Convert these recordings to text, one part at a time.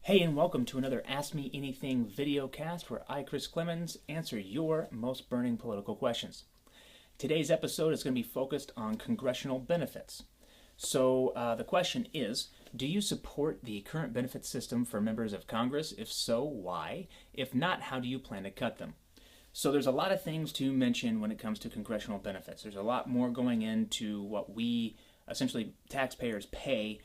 Hey, and welcome to another Ask Me Anything video cast where I, Chris Clemens, answer your most burning political questions. Today's episode is going to be focused on congressional benefits. So the question is, do you support the current benefit system for members of Congress? If so, why? If not, how do you plan to cut them? So there's a lot of things to mention when it comes to congressional benefits. There's a lot more going into what we, essentially taxpayers, pay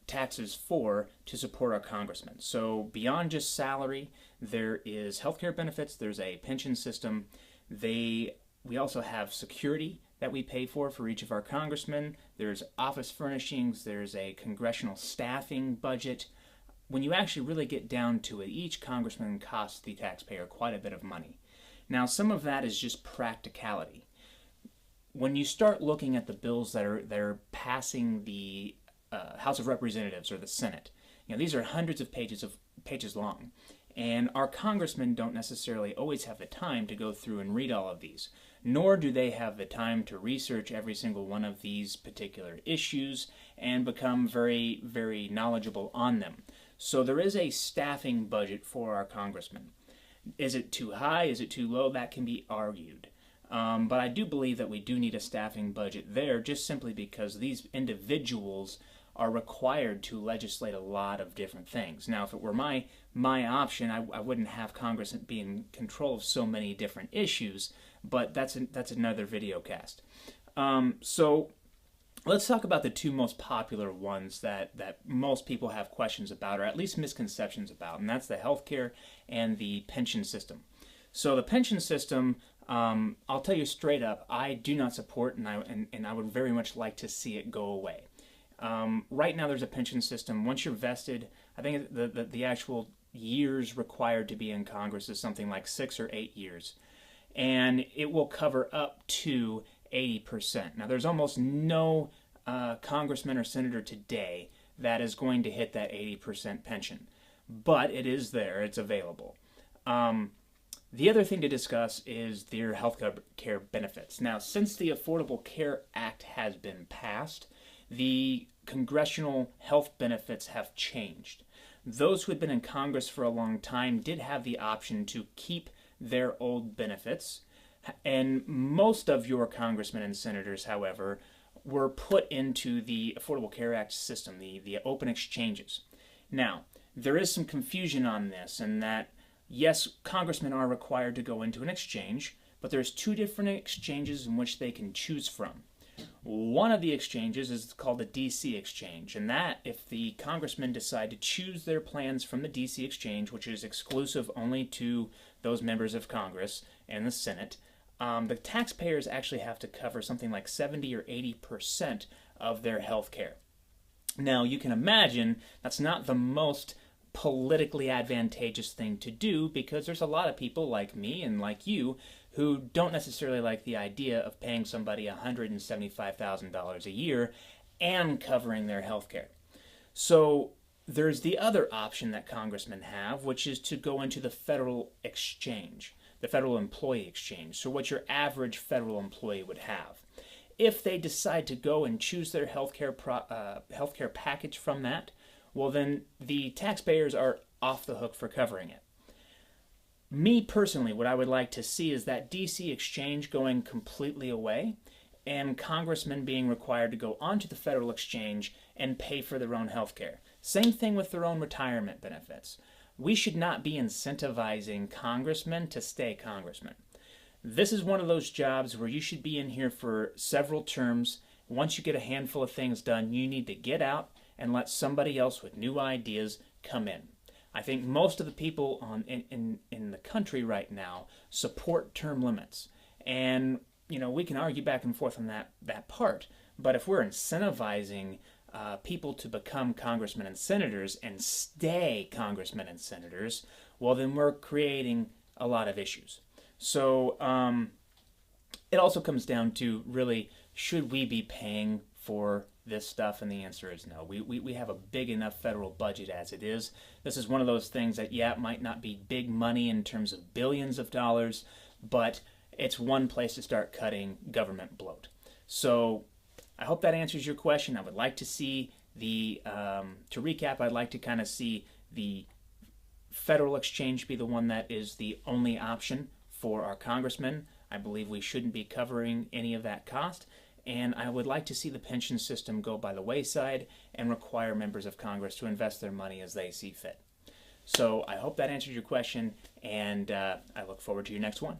taxes for to support our congressmen. So beyond just salary, there is healthcare benefits, there's a pension system. We also have security that we pay for each of our congressmen. There's office furnishings, there's a congressional staffing budget. When you actually really get down to it, each congressman costs the taxpayer quite a bit of money. Now, some of that is just practicality. When you start looking at the bills that are passing the House of Representatives or the Senate, these are hundreds of pages long, and our congressmen don't necessarily always have the time to go through and read all of these, nor do they have the time to research every single one of these particular issues and become very, very knowledgeable on them. So there is a staffing budget for our congressmen. Is it too high? Is it too low? That can be argued. But I do believe that we do need a staffing budget there, just simply because these individuals are required to legislate a lot of different things. Now, if it were my option, I wouldn't have Congress be in control of so many different issues, but that's another video cast. So let's talk about the two most popular ones that most people have questions about, or at least misconceptions about, and that's the healthcare and the pension system. So the pension system, I'll tell you straight up, I do not support, and I would very much like to see it go away. Right now there's a pension system. Once you're vested, I think the actual years required to be in Congress is something like 6 or 8 years. And it will cover up to 80%. Now there's almost no congressman or senator today that is going to hit that 80% pension. But it is there, it's available. The other thing to discuss is their health care benefits. Now, since the Affordable Care Act has been passed, the congressional health benefits have changed. Those who had been in Congress for a long time did have the option to keep their old benefits, and most of your congressmen and senators, however, were put into the Affordable Care Act system, the open exchanges. Now, there is some confusion on this, in that yes, congressmen are required to go into an exchange, but there's two different exchanges in which they can choose from. One of the exchanges is called the DC exchange, and that, if the congressmen decide to choose their plans from the DC exchange, which is exclusive only to those members of Congress and the Senate, the taxpayers actually have to cover something like 70 or 80% of their health care. Now, you can imagine that's not the most politically advantageous thing to do, because there's a lot of people like me and like you who don't necessarily like the idea of paying somebody $175,000 a year and covering their health care. So there's the other option that congressmen have, which is to go into the federal exchange, the federal employee exchange, so what your average federal employee would have. If they decide to go and choose their healthcare package from that, well, then the taxpayers are off the hook for covering it. Me personally, what I would like to see is that DC exchange going completely away, and congressmen being required to go onto the federal exchange and pay for their own health care. Same thing with their own retirement benefits. We should not be incentivizing congressmen to stay congressmen. This is one of those jobs where you should be in here for several terms. Once you get a handful of things done, you need to get out and let somebody else with new ideas come in. I think most of the people in the country right now support term limits. And, we can argue back and forth on that part. But if we're incentivizing people to become congressmen and senators and stay congressmen and senators, well, then we're creating a lot of issues. So it also comes down to, really, should we be paying for this stuff? And the answer is no. We have a big enough federal budget as it is. This is one of those things that, it might not be big money in terms of billions of dollars, but it's one place to start cutting government bloat. So I hope that answers your question. I would like to see to recap, I'd like to kind of see the federal exchange be the one that is the only option for our congressmen. I believe we shouldn't be covering any of that cost, and I would like to see the pension system go by the wayside and require members of Congress to invest their money as they see fit. So I hope that answered your question, and I look forward to your next one.